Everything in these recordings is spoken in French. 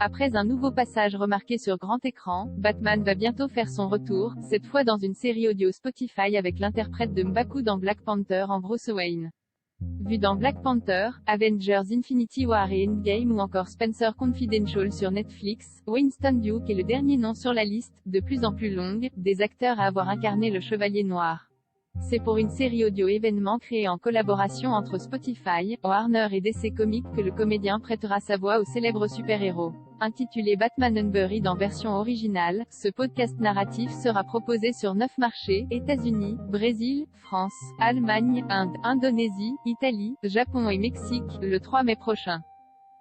Après un nouveau passage remarqué sur grand écran, Batman va bientôt faire son retour, cette fois dans une série audio Spotify avec l'interprète de M'Baku dans Black Panther en Bruce Wayne. Vu dans Black Panther, Avengers Infinity War et Endgame ou encore Spencer Confidential sur Netflix, Winston Duke est le dernier nom sur la liste, de plus en plus longue, des acteurs à avoir incarné le Chevalier Noir. C'est pour une série audio événement créée en collaboration entre Spotify, Warner et DC Comics que le comédien prêtera sa voix au célèbre super-héros. Intitulé Batman Unburied en version originale, ce podcast narratif sera proposé sur 9 marchés, États-Unis, Brésil, France, Allemagne, Inde, Indonésie, Italie, Japon et Mexique, le 3 mai prochain.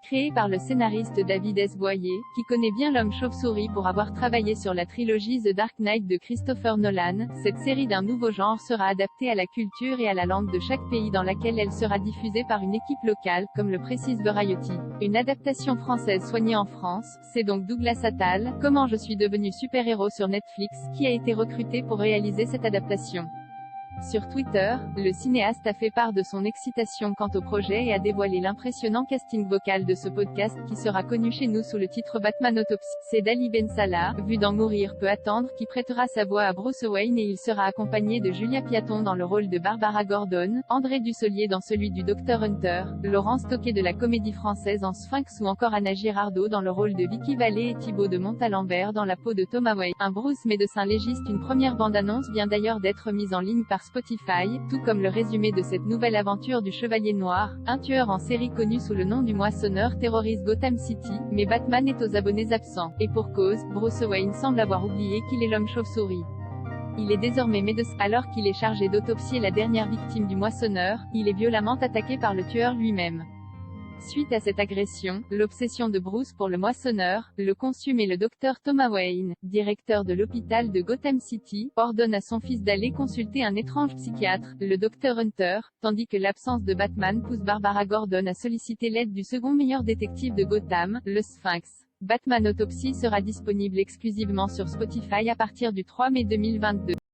Créé par le scénariste David S. Boyer, qui connaît bien l'homme chauve-souris pour avoir travaillé sur la trilogie The Dark Knight de Christopher Nolan, cette série d'un nouveau genre sera adaptée à la culture et à la langue de chaque pays dans laquelle elle sera diffusée par une équipe locale, comme le précise Variety. Une adaptation française soignée en France, c'est donc Douglas Attal, Comment je suis devenu super-héros sur Netflix, qui a été recruté pour réaliser cette adaptation. Sur Twitter, le cinéaste a fait part de son excitation quant au projet et a dévoilé l'impressionnant casting vocal de ce podcast qui sera connu chez nous sous le titre Batman Autopsy. C'est Dali Ben Salah, vu dans Mourir peut attendre, qui prêtera sa voix à Bruce Wayne et il sera accompagné de Julia Piaton dans le rôle de Barbara Gordon, André Dussolier dans celui du Dr Hunter, Laurence Toquet de la Comédie Française en Sphinx ou encore Anna Girardot dans le rôle de Vicky Vallée et Thibaut de Montalembert dans la peau de Thomas Wayne. Un Bruce médecin légiste. Une première bande-annonce vient d'ailleurs d'être mise en ligne par Spotify, tout comme le résumé de cette nouvelle aventure du Chevalier Noir. Un tueur en série connu sous le nom du Moissonneur terrorise Gotham City, mais Batman est aux abonnés absents. Et pour cause, Bruce Wayne semble avoir oublié qu'il est l'homme chauve-souris. Il est désormais médecin. Alors qu'il est chargé d'autopsier la dernière victime du Moissonneur, il est violemment attaqué par le tueur lui-même. Suite à cette agression, l'obsession de Bruce pour le Moissonneur, le consume et le docteur Thomas Wayne, directeur de l'hôpital de Gotham City, ordonne à son fils d'aller consulter un étrange psychiatre, le docteur Hunter, tandis que l'absence de Batman pousse Barbara Gordon à solliciter l'aide du second meilleur détective de Gotham, le Sphinx. Batman Autopsy sera disponible exclusivement sur Spotify à partir du 3 mai 2022.